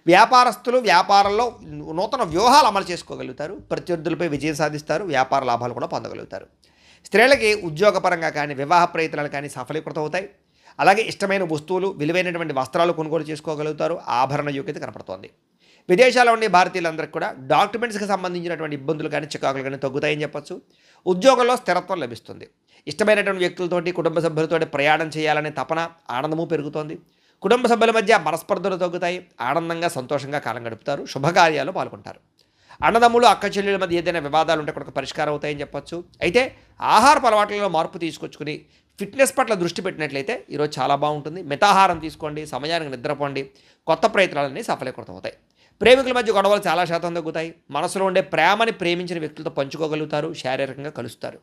వ్యాపారస్తులు వ్యాపారంలో నూతన వ్యూహాలు అమలు చేసుకోగలుగుతారు. ప్రత్యర్థులపై విజయం సాధిస్తారు. వ్యాపార లాభాలు కూడా పొందగలుగుతారు. స్త్రీలకి ఉద్యోగపరంగా కానీ, వివాహ ప్రయత్నాలు కానీ సఫలీకృతం అవుతాయి. అలాగే ఇష్టమైన వస్తువులు, విలువైనటువంటి వస్త్రాలు కొనుగోలు చేసుకోగలుగుతారు. ఆభరణ యోగ్యత కనపడుతోంది. విదేశాల్లో ఉండే భారతీయులందరికీ కూడా డాక్యుమెంట్స్కి సంబంధించినటువంటి ఇబ్బందులు కానీ, చికాకులు కానీ తగ్గుతాయని చెప్పొచ్చు. ఉద్యోగంలో స్థిరత్వం లభిస్తుంది. ఇష్టమైనటువంటి వ్యక్తులతోటి, కుటుంబ సభ్యులతోటి ప్రయాణం చేయాలనే తపన, ఆనందము పెరుగుతోంది. కుటుంబ సభ్యుల మధ్య మనస్పర్ధలు తగ్గుతాయి. ఆనందంగా, సంతోషంగా కాలం గడుపుతారు. శుభకార్యాలు పాల్గొంటారు. అన్నదమ్ములు, అక్క చెల్లెల మధ్య ఏదైనా వివాదాలు ఉంటే కూడా పరిష్కారం అవుతాయని చెప్పొచ్చు. అయితే ఆహారపు అలవాట్లలో మార్పు తీసుకొచ్చుకుని ఫిట్నెస్ పట్ల దృష్టి పెట్టినట్లయితే ఈరోజు చాలా బాగుంటుంది. మితాహారం తీసుకోండి. సమయానికి నిద్రపోండి. కొత్త ప్రయత్నాలన్నీ సఫలీకృతం అవుతాయి. ప్రేమికుల మధ్య గొడవలు చాలా శాతం తగ్గుతాయి. మనసులో ఉండే ప్రేమని ప్రేమించిన వ్యక్తులతో పంచుకోగలుగుతారు. శారీరకంగా కలుస్తారు.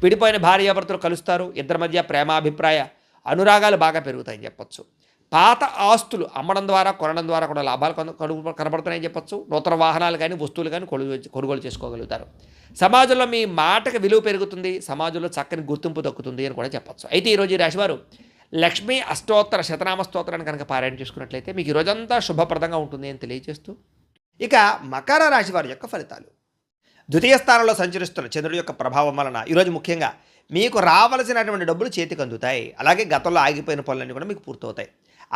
విడిపోయిన భార్యాభర్తలు కలుస్తారు. ఇద్దరి మధ్య ప్రేమాభిప్రాయ అనురాగాలు బాగా పెరుగుతాయని చెప్పొచ్చు. పాత ఆస్తులు అమ్మడం ద్వారా, కొనడం ద్వారా కూడా లాభాలు కనబడుతున్నాయని చెప్పొచ్చు. నూతన వాహనాలు కానీ, వస్తువులు కానీ కొనుగోలు చేసుకోగలుగుతారు. సమాజంలో మీ మాటకి విలువ పెరుగుతుంది. సమాజంలో చక్కని గుర్తింపు దక్కుతుంది అని కూడా చెప్పొచ్చు. అయితే ఈరోజు ఈ రాశివారు లక్ష్మీ అష్టోత్తర శతనామ స్తోత్రాన్ని కనుక పారాయణ చేసుకున్నట్లయితే మీకు ఈ రోజంతా శుభప్రదంగా ఉంటుంది అని తెలియజేస్తూ, ఇక మకర రాశి వారి యొక్క ఫలితాలు. ద్వితీయ స్థానంలో సంచరిస్తున్న చంద్రుడి యొక్క ప్రభావం వలన ఈరోజు ముఖ్యంగా మీకు రావలసినటువంటి డబ్బులు చేతికి అందుతాయి. అలాగే గతంలో ఆగిపోయిన పనులన్నీ కూడా మీకు పూర్తవుతాయి.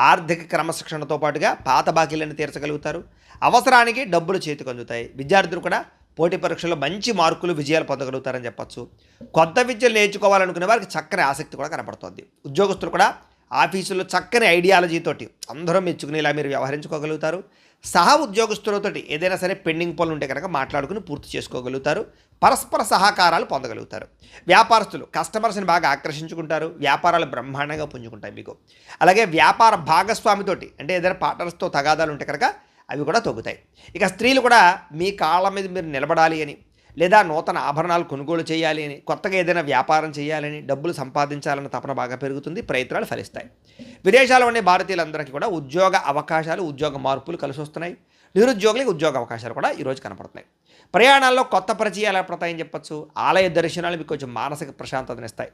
ఆర్థిక క్రమశిక్షణతో పాటుగా పాత బాకీలను తీర్చగలుగుతారు. అవసరానికి డబ్బులు చేతికి అందుతాయి. విద్యార్థులు కూడా పోటీ పరీక్షల్లో మంచి మార్కులు, విజయాలు పొందగలుగుతారని చెప్పచ్చు. కొత్త విద్యలు నేర్చుకోవాలనుకునే వారికి చక్కని ఆసక్తి కూడా కనపడుతుంది. ఉద్యోగస్తులు కూడా ఆఫీసుల్లో చక్కని ఐడియాలజీతోటి అందరూ మెచ్చుకునేలా మీరు వ్యవహరించుకోగలుగుతారు. సహా ఉద్యోగస్తులతోటి ఏదైనా సరే పెండింగ్ పనులు ఉంటే కనుక మాట్లాడుకుని పూర్తి చేసుకోగలుగుతారు. పరస్పర సహకారాలు పొందగలుగుతారు. వ్యాపారస్తులు కస్టమర్స్ని బాగా ఆకర్షించుకుంటారు. వ్యాపారాలు బ్రహ్మాండంగా పుంజుకుంటాయి మీకు. అలాగే వ్యాపార భాగస్వామితోటి అంటే ఏదైనా పార్ట్నర్స్తో తగాదాలు ఉంటే కనుక అవి కూడా తగ్గుతాయి. ఇక స్త్రీలు కూడా మీ కాళ్ళ మీద మీరు నిలబడాలి అని, లేదా నూతన ఆభరణాలు కొనుగోలు చేయాలి అని, కొత్తగా ఏదైనా వ్యాపారం చేయాలని, డబ్బులు సంపాదించాలన్న తపన బాగా పెరుగుతుంది. ప్రయత్నాలు ఫలిస్తాయి. విదేశాల్లో ఉండే భారతీయులందరికీ కూడా ఉద్యోగ అవకాశాలు, ఉద్యోగ మార్పులు కలిసి వస్తున్నాయి. నిరుద్యోగులకు ఉద్యోగ అవకాశాలు కూడా ఈరోజు కనపడుతున్నాయి. ప్రయాణాల్లో కొత్త పరిచయాలు ఏర్పడతాయని చెప్పచ్చు. ఆలయ దర్శనాలు మీకు కొంచెం మానసిక ప్రశాంతతనిస్తాయి.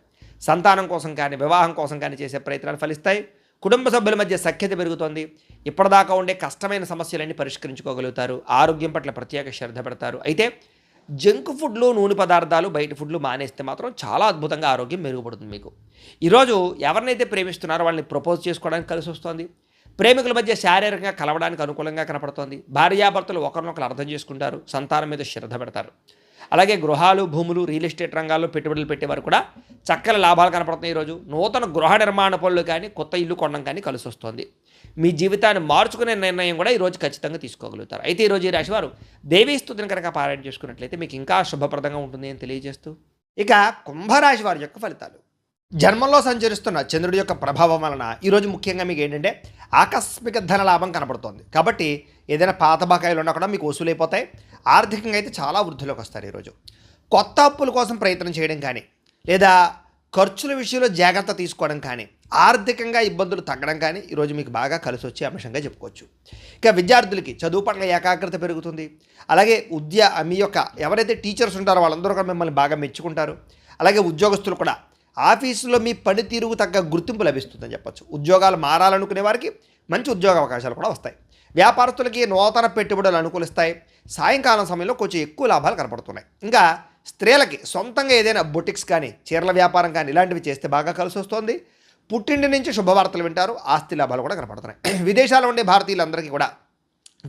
సంతానం కోసం కానీ, వివాహం కోసం కానీ చేసే ప్రయత్నాలు ఫలిస్తాయి. కుటుంబ సభ్యుల మధ్య సఖ్యత పెరుగుతోంది. ఇప్పటిదాకా ఉండే కష్టమైన సమస్యలన్నీ పరిష్కరించుకోగలుగుతారు. ఆరోగ్యం పట్ల ప్రత్యేక శ్రద్ధ పెడతారు. అయితే జంక్ ఫుడ్లు, నూనె పదార్థాలు, బయట ఫుడ్లు మానేస్తే మాత్రం చాలా అద్భుతంగా ఆరోగ్యం మెరుగుపడుతుంది మీకు. ఈరోజు ఎవరినైతే ప్రేమిస్తున్నారో వాళ్ళని ప్రపోజ్ చేసుకోవడానికి కలిసి వస్తుంది. ప్రేమికుల మధ్య శారీరకంగా కలవడానికి అనుకూలంగా కనపడుతోంది. భార్యాభర్తలు ఒకరినొకరు అర్థం చేసుకుంటారు. సంతానం మీద శ్రద్ధ పెడతారు. అలాగే గృహాలు, భూములు, రియల్ ఎస్టేట్ రంగాల్లో పెట్టుబడులు పెట్టేవారు కూడా చక్కని లాభాలు కనపడుతున్నాయి. ఈరోజు నూతన గృహ నిర్మాణ పనులు కానీ, కొత్త ఇల్లు కొనడం కానీ కలిసి వస్తుంది. మీ జీవితాన్ని మార్చుకునే నిర్ణయం కూడా ఈరోజు ఖచ్చితంగా తీసుకోగలుగుతారు. అయితే ఈరోజు ఈ రాశివారు దేవీ స్తుతిని కనుక పారాయణ చేసుకున్నట్లయితే మీకు ఇంకా శుభప్రదంగా ఉంటుంది అని తెలియజేస్తూ, ఇక కుంభరాశి వారి యొక్క ఫలితాలు. జన్మంలో సంచరిస్తున్న చంద్రుడి యొక్క ప్రభావం వలన ఈరోజు ముఖ్యంగా మీకు ఏంటంటే ఆకస్మిక ధన లాభం కనపడుతోంది. కాబట్టి ఏదైనా పాత బకాయిలు ఉన్నా కూడా మీకు వసూలైపోతాయి. ఆర్థికంగా అయితే చాలా వృద్ధిలోకి వస్తారు. ఈరోజు కొత్త అప్పుల కోసం ప్రయత్నం చేయడం కానీ, లేదా ఖర్చుల విషయంలో జాగ్రత్త తీసుకోవడం కానీ, ఆర్థికంగా ఇబ్బందులు తగ్గడం కానీ ఈరోజు మీకు బాగా కలిసి వచ్చే అంశంగా చెప్పుకోవచ్చు. ఇక విద్యార్థులకి చదువు పట్ల ఏకాగ్రత పెరుగుతుంది. అలాగే మీ యొక్క ఎవరైతే టీచర్స్ ఉంటారో వాళ్ళందరూ కూడా మిమ్మల్ని బాగా మెచ్చుకుంటారు. అలాగే ఉద్యోగస్తులు కూడా ఆఫీసులో మీ పనితీరుకు తగ్గ గుర్తింపు లభిస్తుందని చెప్పచ్చు. ఉద్యోగాలు మారాలనుకునే వారికి మంచి ఉద్యోగ అవకాశాలు కూడా వస్తాయి. వ్యాపారస్తులకి నూతన పెట్టుబడులు అనుకూలిస్తాయి. సాయంకాలం సమయంలో కొంచెం ఎక్కువ లాభాలు కనపడుతున్నాయి. ఇంకా స్త్రీలకి సొంతంగా ఏదైనా బొటిక్స్ కానీ, చీరల వ్యాపారం కానీ ఇలాంటివి చేస్తే బాగా కలిసి వస్తుంది. పుట్టింటి నుంచి శుభవార్తలు వింటారు. ఆస్తి లాభాలు కూడా కనపడుతున్నాయి. విదేశాల్లో ఉండే భారతీయులందరికీ కూడా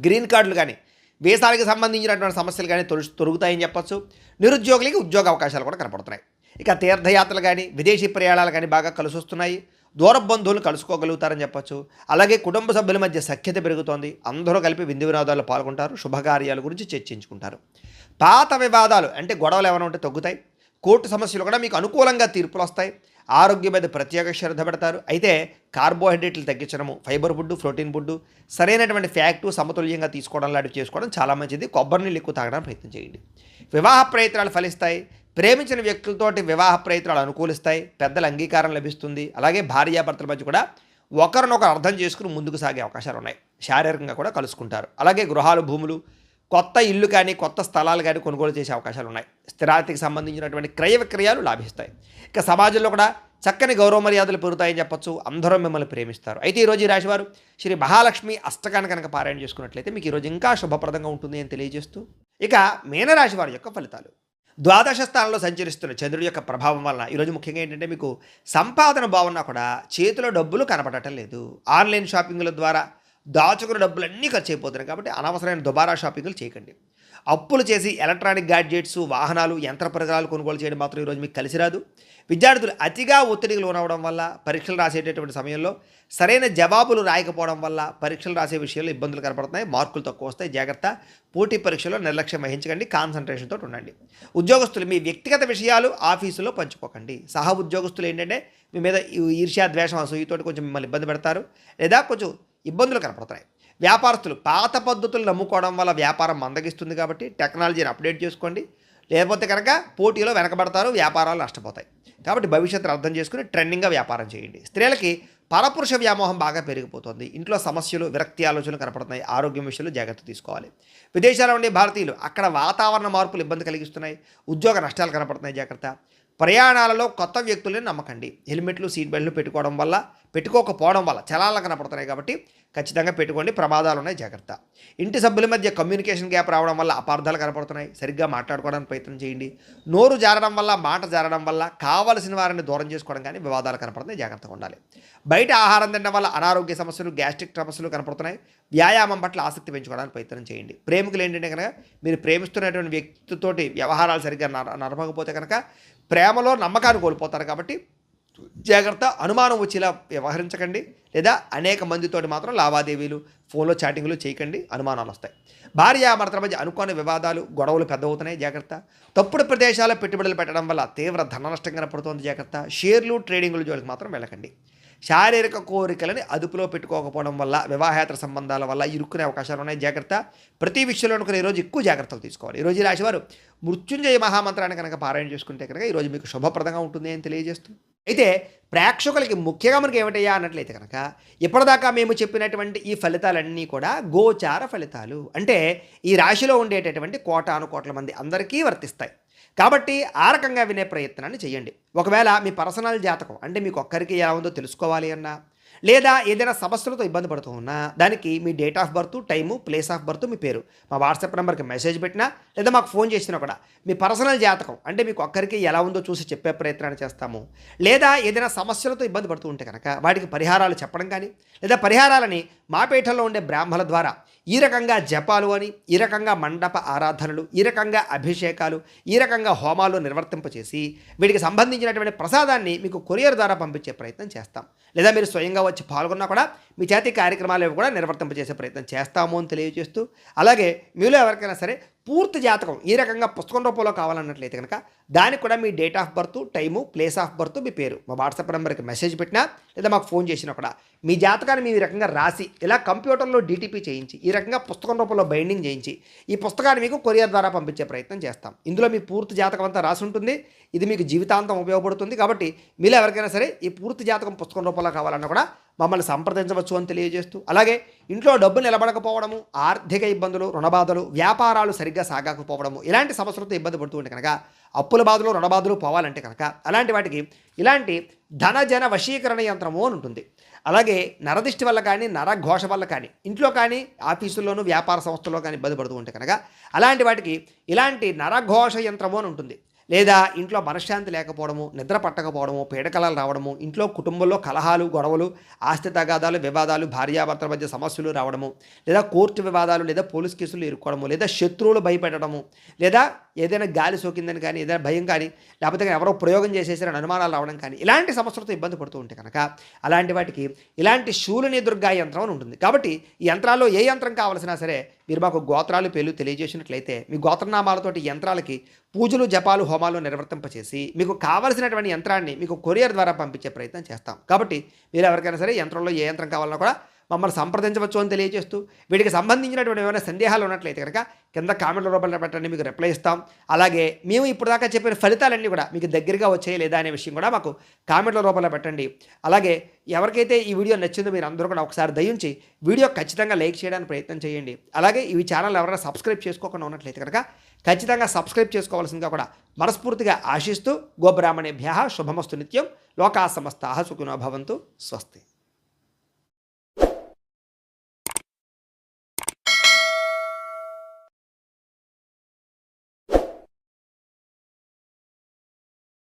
గ్రీన్ కార్డులు కానీ, వీసాలకు సంబంధించినటువంటి సమస్యలు కానీ తొలుగుతాయని చెప్పచ్చు. నిరుద్యోగులకి ఉద్యోగ అవకాశాలు కూడా కనపడుతున్నాయి. ఇక తీర్థయాత్రలు కానీ, విదేశీ ప్రయాణాలు కానీ బాగా కలిసి వస్తున్నాయి. దూర బంధువులు కలుసుకోగలుగుతారని చెప్పచ్చు. అలాగే కుటుంబ సభ్యుల మధ్య సఖ్యత పెరుగుతోంది. అందరూ కలిపి విందు వినోదాల్లో పాల్గొంటారు. శుభకార్యాల గురించి చర్చించుకుంటారు. పాత వివాదాలు అంటే గొడవలు ఏమైనా ఉంటే తగ్గుతాయి. కోర్టు సమస్యలు కూడా మీకు అనుకూలంగా తీర్పులు వస్తాయి. ఆరోగ్యం మీద ప్రత్యేక శ్రద్ధ పెడతారు. అయితే కార్బోహైడ్రేట్లు తగ్గించడము, ఫైబర్ ఫుడ్, ప్రోటీన్ ఫుడ్, సరైనటువంటి ఫ్యాక్టు సమతుల్యంగా తీసుకోవడం లాంటివి చేసుకోవడం చాలా మంచిది. కొబ్బరి నీళ్ళు ఎక్కువ తాగడానికి ప్రయత్నం చేయండి. వివాహ ప్రయత్నాలు ఫలిస్తాయి. ప్రేమించిన వ్యక్తులతోటి వివాహ ప్రయత్నాలు అనుకూలిస్తాయి. పెద్దల అంగీకారం లభిస్తుంది. అలాగే భార్యాభర్తల మధ్య కూడా ఒకరినొకరు అర్థం చేసుకుని ముందుకు సాగే అవకాశాలు ఉన్నాయి. శారీరకంగా కూడా కలుసుకుంటారు. అలాగే గృహాలు, భూములు, కొత్త ఇల్లు కానీ, కొత్త స్థలాలు కానీ కొనుగోలు చేసే అవకాశాలు ఉన్నాయి. స్థిరాస్తికి సంబంధించినటువంటి క్రయ విక్రయాలు లాభిస్తాయి. ఇక సమాజంలో కూడా చక్కని గౌరవ మర్యాదలు పెరుగుతాయని చెప్పచ్చు. అందరూ మిమ్మల్ని ప్రేమిస్తారు. అయితే ఈరోజు ఈ రాశివారు శ్రీ మహాలక్ష్మి అష్టకాన్ని కనుక పారాయణ చేసుకున్నట్లయితే మీకు ఈరోజు ఇంకా శుభప్రదంగా ఉంటుంది అని తెలియజేస్తూ, ఇక మీనరాశి వారి యొక్క ఫలితాలు. ద్వాదశ స్థానంలో సంచరిస్తున్న చంద్రుడి యొక్క ప్రభావం వలన ఈరోజు ముఖ్యంగా ఏంటంటే మీకు సంపాదన బాగున్నా కూడా చేతిలో డబ్బులు కనపడటం లేదు. ఆన్లైన్ షాపింగ్ల ద్వారా దాచుకున్న డబ్బులన్నీ ఖర్చు అయిపోతున్నాయి. కాబట్టి అనవసరమైన దుబారా షాపింగ్లు చేయకండి. అప్పులు చేసి ఎలక్ట్రానిక్ గ్యాడ్జెట్స్, వాహనాలు, యంత్ర పరికరాలు కొనుగోలు చేయడం మాత్రం ఈరోజు మీకు కలిసి రాదు. విద్యార్థులు అతిగా ఒత్తిడికి లోనవడం వల్ల, పరీక్షలు రాసేటటువంటి సమయంలో సరైన జవాబులు రాయకపోవడం వల్ల పరీక్షలు రాసే విషయంలో ఇబ్బందులు కనపడుతున్నాయి. మార్కులు తక్కువ వస్తాయి. జాగ్రత్త. పోటీ పరీక్షలో నిర్లక్ష్యం వహించకండి. కాన్సన్ట్రేషన్తో ఉండండి. ఉద్యోగస్తులు మీ వ్యక్తిగత విషయాలు ఆఫీసులో పంచుకోకండి. సహా ఉద్యోగస్తులు ఏంటంటే మీ మీద ఈర్ష్యా, ద్వేషం, అసూయతోటి కొంచెం మిమ్మల్ని ఇబ్బంది పెడతారు, లేదా కొంచెం ఇబ్బందులు కనపడుతున్నాయి. వ్యాపారస్తులు పాత పద్ధతులు నమ్ముకోవడం వల్ల వ్యాపారం మందగిస్తుంది. కాబట్టి టెక్నాలజీని అప్డేట్ చేసుకోండి. లేకపోతే కనుక పోటీలో వెనకబడతారు, వ్యాపారాలు నష్టపోతాయి. కాబట్టి భవిష్యత్తును అర్థం చేసుకుని ట్రెండింగ్గా వ్యాపారం చేయండి. స్త్రీలకి పరపురుష వ్యామోహం బాగా పెరిగిపోతుంది. ఇంట్లో సమస్యలు, విరక్తి ఆలోచనలు కనపడుతున్నాయి. ఆరోగ్యం విషయంలో జాగ్రత్త తీసుకోవాలి. విదేశాల్లో ఉండే భారతీయులు అక్కడ వాతావరణ మార్పులు ఇబ్బంది కలిగిస్తున్నాయి. ఉద్యోగ నష్టాలు కనపడుతున్నాయి. జాగ్రత్త. ప్రయాణాలలో కొత్త వ్యక్తులను నమ్మకండి. హెల్మెట్లు, సీట్ బెల్ట్లు పెట్టుకోకపోవడం వల్ల చలాలు కనపడుతున్నాయి. కాబట్టి ఖచ్చితంగా పెట్టుకోండి. ప్రమాదాలు ఉన్నాయి. జాగ్రత్త. ఇంటి సభ్యుల మధ్య కమ్యూనికేషన్ గ్యాప్ రావడం వల్ల అపార్థాలు కనపడుతున్నాయి. సరిగ్గా మాట్లాడుకోవడానికి ప్రయత్నం చేయండి. నోరు జారడం వల్ల, మాట జారడం వల్ల కావలసిన వారిని దూరం చేసుకోవడం కానీ వివాదాలు కనపడుతున్నాయి. జాగ్రత్తగా ఉండాలి. బయట ఆహారం తినడం వల్ల అనారోగ్య సమస్యలు, గ్యాస్ట్రిక్ సమస్యలు కనపడుతున్నాయి. వ్యాయామం పట్ల ఆసక్తి పెంచుకోవడానికి ప్రయత్నం చేయండి. ప్రేమికులు ఏంటంటే కనుక మీరు ప్రేమిస్తున్నటువంటి వ్యక్తితోటి వ్యవహారాలు సరిగ్గా నడపకపోతే కనుక ప్రేమలో నమ్మకాన్ని కోల్పోతారు. కాబట్టి జాగ్రత్త. అనుమానం వచ్చేలా వ్యవహరించకండి. లేదా అనేక మందితోటి మాత్రం లావాదేవీలు, ఫోన్లో చాటింగ్లు చేయకండి. అనుమానాలు వస్తాయి. భార్యాభర్తల మధ్య అనుకోని వివాదాలు, గొడవలు పెద్దవుతున్నాయి. జాగ్రత్త. తప్పుడు ప్రదేశాల్లో పెట్టుబడులు పెట్టడం వల్ల తీవ్ర ధన నష్టం కనపడుతుంది. జాగ్రత్త. షేర్లు, ట్రేడింగ్లు జోలికి మాత్రం వెళ్ళకండి. శారీరక కోరికలని అదుపులో పెట్టుకోకపోవడం వల్ల, వివాహేతర సంబంధాల వల్ల ఇరుక్కునే అవకాశాలు ఉన్నాయి. జాగ్రత్త. ప్రతి విషయంలో అనుకుని ఈరోజు ఎక్కువ జాగ్రత్తలు తీసుకోవాలి. ఈరోజు ఈ రాశివారు మృత్యుంజయ మహామంత్రాన్ని కనుక పారాయణ చేసుకుంటే కనుక ఈరోజు మీకు శుభప్రదంగా ఉంటుంది అని తెలియజేస్తూ, అయితే ప్రేక్షకులకి ముఖ్యంగా మనకి ఏమిటయ్యా అన్నట్లయితే కనుక ఇప్పటిదాకా మేము చెప్పినటువంటి ఈ ఫలితాలన్నీ కూడా గోచార ఫలితాలు. అంటే ఈ రాశిలో ఉండేటటువంటి కోటాను కోట్ల మంది అందరికీ వర్తిస్తాయి. కాబట్టి ఆ రకంగా వినే ప్రయత్నాన్ని చేయండి. ఒకవేళ మీ పర్సనల్ జాతకం అంటే మీకు ఒక్కరికి ఎలా ఉందో తెలుసుకోవాలి అన్నా, లేదా ఏదైనా సమస్యలతో ఇబ్బంది పడుతూ ఉన్నా దానికి మీ date of birth, time, place of birth, మీ పేరు మా వాట్సాప్ నెంబర్కి మెసేజ్ పెట్టినా లేదా మాకు ఫోన్ చేసినా కూడా మీ పర్సనల్ జాతకం అంటే మీకు ఒక్కరికి ఎలా ఉందో చూసి చెప్పే ప్రయత్నాన్ని చేస్తాము. లేదా ఏదైనా సమస్యలతో ఇబ్బంది పడుతూ ఉంటే కనుక వాటికి పరిహారాలు చెప్పడం కానీ, లేదా పరిహారాలని మా పీఠంలో ఉండే బ్రాహ్మణుల ద్వారా ఈ రకంగా జపాలు అని, ఈ రకంగా మండప ఆరాధనలు, ఈ రకంగా అభిషేకాలు, ఈ రకంగా హోమాలు నిర్వర్తింపచేసి వీటికి సంబంధించినటువంటి ప్రసాదాన్ని మీకు కొరియర్ ద్వారా పంపించే ప్రయత్నం చేస్తాం. లేదా మీరు స్వయంగా వచ్చి పాల్గొన్నా కూడా మీ చేతి కార్యక్రమాలు కూడా నిర్వర్తింపజేసే ప్రయత్నం చేస్తాము అని తెలియజేస్తూ, అలాగే మీలో ఎవరికైనా సరే పూర్తి జాతకం ఈ రకంగా పుస్తకం రూపంలో కావాలన్నట్లయితే కనుక దానికి కూడా మీ date of birth, time, place of birth, మీ పేరు మా వాట్సాప్ నెంబర్కి మెసేజ్ పెట్టినా లేదా మాకు ఫోన్ చేసినా కూడా మీ జాతకాన్ని మీ రకంగా రాసి ఇలా కంప్యూటర్లో డీటీపీ చేయించి ఈ రకంగా పుస్తకం రూపంలో బైండింగ్ చేయించి ఈ పుస్తకాన్ని మీకు కొరియర్ ద్వారా పంపించే ప్రయత్నం చేస్తాం. ఇందులో మీ పూర్తి జాతకం అంతా రాసి ఉంటుంది. ఇది మీకు జీవితాంతం ఉపయోగపడుతుంది. కాబట్టి మీరు ఎవరికైనా సరే ఈ పూర్తి జాతకం పుస్తకం రూపంలో కావాలన్నా కూడా మమ్మల్ని సంప్రదించవచ్చు అని తెలియజేస్తూ, అలాగే ఇంట్లో డబ్బు నిలబడకపోవడము, ఆర్థిక ఇబ్బందులు, రుణబాధలు, వ్యాపారాలు సరిగ్గా సాగకపోవడము ఇలాంటి సమస్యలతో ఇబ్బంది పడుతూ ఉంటే కనుక అప్పుల బాధలు, రుణబాధలు పోవాలంటే కనుక అలాంటి వాటికి ఇలాంటి ధనజన వశీకరణ యంత్రము అని ఉంటుంది. అలాగే నరదిష్టి వల్ల కానీ, నరఘోష వల్ల కానీ, ఇంట్లో కానీ, ఆఫీసుల్లోనూ, వ్యాపార సంస్థల్లో కానీ ఇబ్బంది పడుతూ ఉంటే కనుక అలాంటి వాటికి ఇలాంటి నరఘోష యంత్రము అని ఉంటుంది. లేదా ఇంట్లో మనశ్శాంతి లేకపోవడము, నిద్ర పట్టకపోవడము, పీడకలాలు రావడము, ఇంట్లో కుటుంబంలో కలహాలు, గొడవలు, ఆస్తి తగాదాలు, వివాదాలు, భార్యాభర్తల మధ్య సమస్యలు రావడము, లేదా కోర్టు వివాదాలు, లేదా పోలీస్ కేసులు ఇరుక్కోవడము, లేదా శత్రువులు భయపెట్టడము, లేదా ఏదైనా గాలి సోకిందని కానీ, ఏదైనా భయం కానీ, లేకపోతే ఎవరో ప్రయోగం చేసేసారని అనుమానాలు రావడం కానీ ఇలాంటి సమస్యలతో ఇబ్బంది పడుతూ ఉంటే కనుక అలాంటి వాటికి ఇలాంటి శూలిని దుర్గా యంత్రం అని ఉంటుంది. కాబట్టి ఈ యంత్రాల్లో ఏ యంత్రం కావాల్సినా సరే మీరు మాకు గోత్రాలు, పేర్లు తెలియజేసినట్లయితే మీ గోత్రనామాలతోటి యంత్రాలకి పూజలు, జపాలు, హోమాలు నిర్వర్తింపచేసి మీకు కావలసినటువంటి యంత్రాన్ని మీకు కొరియర్ ద్వారా పంపించే ప్రయత్నం చేస్తాం. కాబట్టి మీరు ఎవరికైనా సరే యంత్రంలో ఏ యంత్రం కావాలన్నా కూడా మమ్మల్ని సంప్రదించవచ్చు అని తెలియజేస్తూ, వీటికి సంబంధించినటువంటి ఏమైనా సందేహాలు ఉన్నట్లయితే కనుక కింద కామెంట్ల రూపంలో పెట్టండి, మీకు రిప్లై ఇస్తాం. అలాగే మేము ఇప్పుడు దాకా చెప్పిన ఫలితాలన్నీ కూడా మీకు దగ్గరగా వచ్చాయి లేదా అనే విషయం కూడా మాకు కామెంట్ల రూపంలో పెట్టండి. అలాగే ఎవరికైతే ఈ వీడియో నచ్చిందో మీరు అందరూ కూడా ఒకసారి దయించి వీడియో ఖచ్చితంగా లైక్ చేయడానికి ప్రయత్నం చేయండి. అలాగే ఈ ఛానల్ ఎవరైనా సబ్స్క్రైబ్ చేసుకోకుండా ఉన్నట్లయితే కనుక ఖచ్చితంగా సబ్స్క్రైబ్ చేసుకోవాల్సిందిగా కూడా మనస్ఫూర్తిగా ఆశిస్తూ, గోబ్రాహ్మణేభ్యః శుభమస్తు నిత్యం, లోకా సమస్తాః సుఖినో భవంతు. స్వస్తి.